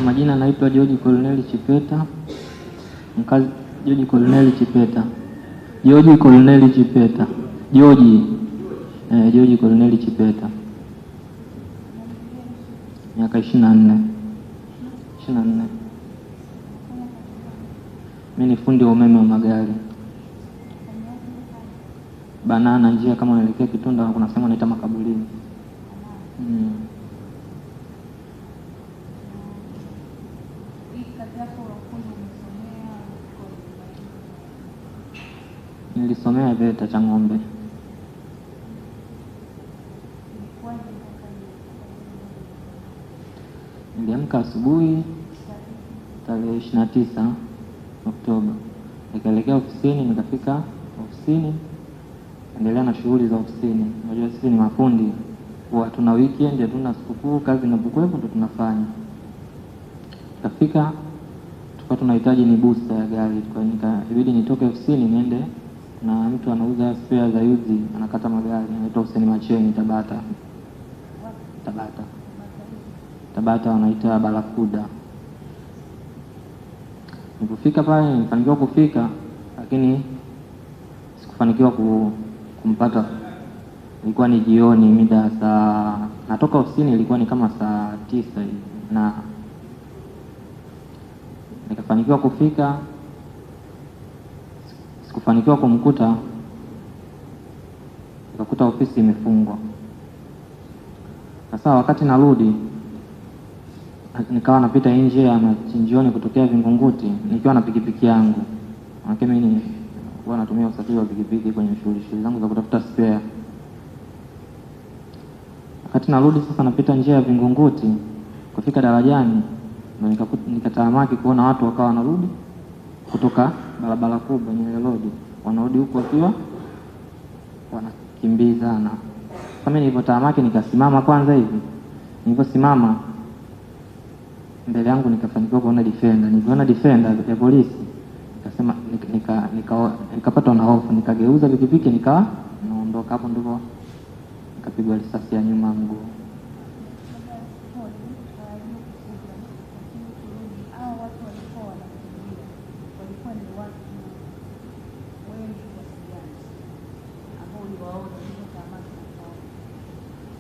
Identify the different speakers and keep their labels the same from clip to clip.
Speaker 1: majina naitwa George Colonel Chipeta. Mkazi George Colonel Chipeta. George Colonel Chipeta. George Colonel Chipeta. Miaka 24. Mimi ni fundi wa umeme wa magari. Banana njia kama unaelekea Kitunda kuna sehemu inaitwa Makaburini. Nilisomea VETA Chang'ombe. Niliamka asubuhi tarehe 29 Oktoba. Nikaelekea ofisini, nikafika ofisini, endelea na shughuli za ofisini. Unajua sisi ni mafundi, kwa tuna weekend, hatuna sikukuu, kazi inapokuwepo ndo tunafanya. Nikafika tulikuwa tunahitaji ni booster ya gari, kwa hiyo ikabidi nitoke ofisini niende na mtu anauza spare za yuzi, anakata magari, anaitwa Hussein Macheni Tabata wanaita Barakuda. Nilipofika pale nilifanikiwa kufika, lakini sikufanikiwa kumpata. Ilikuwa ni jioni, mida saa natoka ofisini ilikuwa ni kama saa 9 hivi, na nikafanikiwa kufika, sikufanikiwa kumkuta. Nikakuta ofisi imefungwa. Sasa wakati narudi nikawa napita nje ya machinjioni kutokea Vingunguti nikiwa na pikipiki yangu. Maana mimi huwa natumia usafiri wa pikipiki kwenye shughuli zangu za kutafuta spare. Wakati narudi sasa napita njia ya Vingunguti kufika darajani, na nikatamaki kuona watu wakawa wanarudi kutoka barabara kubwa Nyerere Road, wanarudi huko wakiwa wanakimbizana. Kama nilipotamaki nikasimama kwanza hivi. Niliposimama mbele yangu nikafanikiwa kuona defender. Niliona defender ya polisi, nikasema nikapata na hofu, nikageuza pikipiki nikawa naondoka. Hapo ndipo nikapigwa risasi ya nyuma mguu.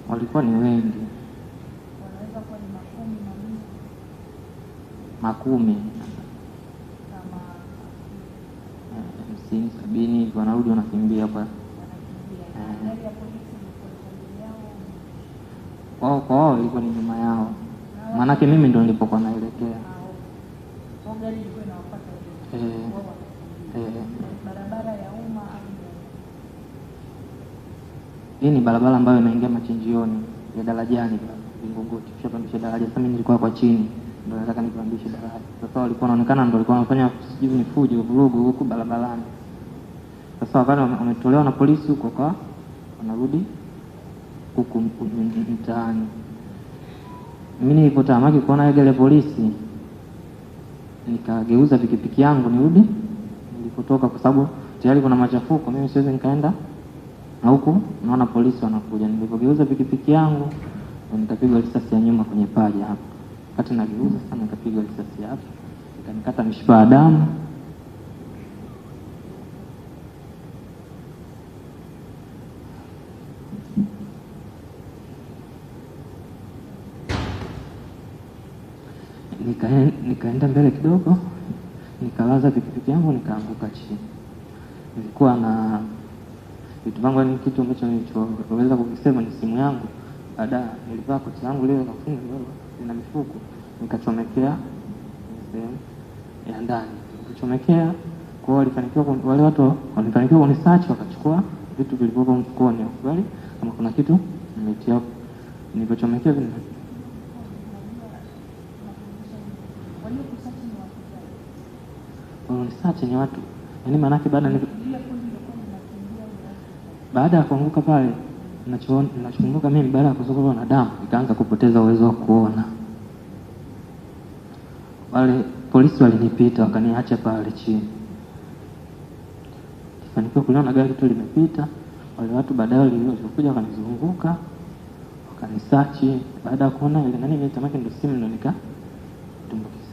Speaker 1: Walikuwa ni wengi. Wanaweza kuwa ni makumi kama 50, 70 wanarudi wanakimbia kwa wao ilikuwa ni nyuma yao. Maana mimi ndo nilipokuwa naelekea. Gari ilikuwa inawafuata barabara ya umma au hii ni barabara ambayo inaingia machinjioni ya darajani kwa Vingunguti. Kisha pandisha daraja. Sasa mimi nilikuwa kwa chini, ndio nataka nipandishe daraja. Sasa walikuwa wanaonekana ndio walikuwa wanafanya sijui ni fujo, vurugu huko barabarani. Sasa wakati wametolewa na polisi huko kwa wanarudi huko mtaani. Mimi nilipotamaki kuona ile polisi, nikageuza pikipiki yangu nirudi nilipotoka, kwa sababu tayari kuna machafuko, mimi siwezi nikaenda na huko naona polisi wanakuja. Nilipogeuza pikipiki yangu nikapigwa risasi ya nyuma kwenye paja hapa. Wakati nageuza sana nikapigwa risasi hapa, ikanikata mishipa ya damu. Nikaenda mbele kidogo, nikalaza pikipiki yangu, nikaanguka chini. Nilikuwa na vitu vangu, ni kitu ambacho nilichoweza kukisema ni simu yangu. Baada nilivaa koti yangu leo kafunga leo na mifuko, nikachomekea sehemu ya ndani. Kuchomekea kwa walifanikiwa, wale watu walifanikiwa kunisearch, wakachukua vitu vilivyokuwa mfukoni, bali kama kuna kitu nimetia. Nilipochomekea vile walisearch ni watu, yaani maana yake baada ya kuanguka pale, ninachokumbuka mimi baada ya kuzungukwa na damu, nikaanza kupoteza uwezo wa kuona. Wale polisi walinipita, wakaniacha pale chini. Nilifanikiwa kuliona gari tu limepita. Wale watu baadaye walikuja wakanizunguka, wakanisearch. Baada ya kuona ile nani mimi tamaki ndio simu, ndio kutumbukiza.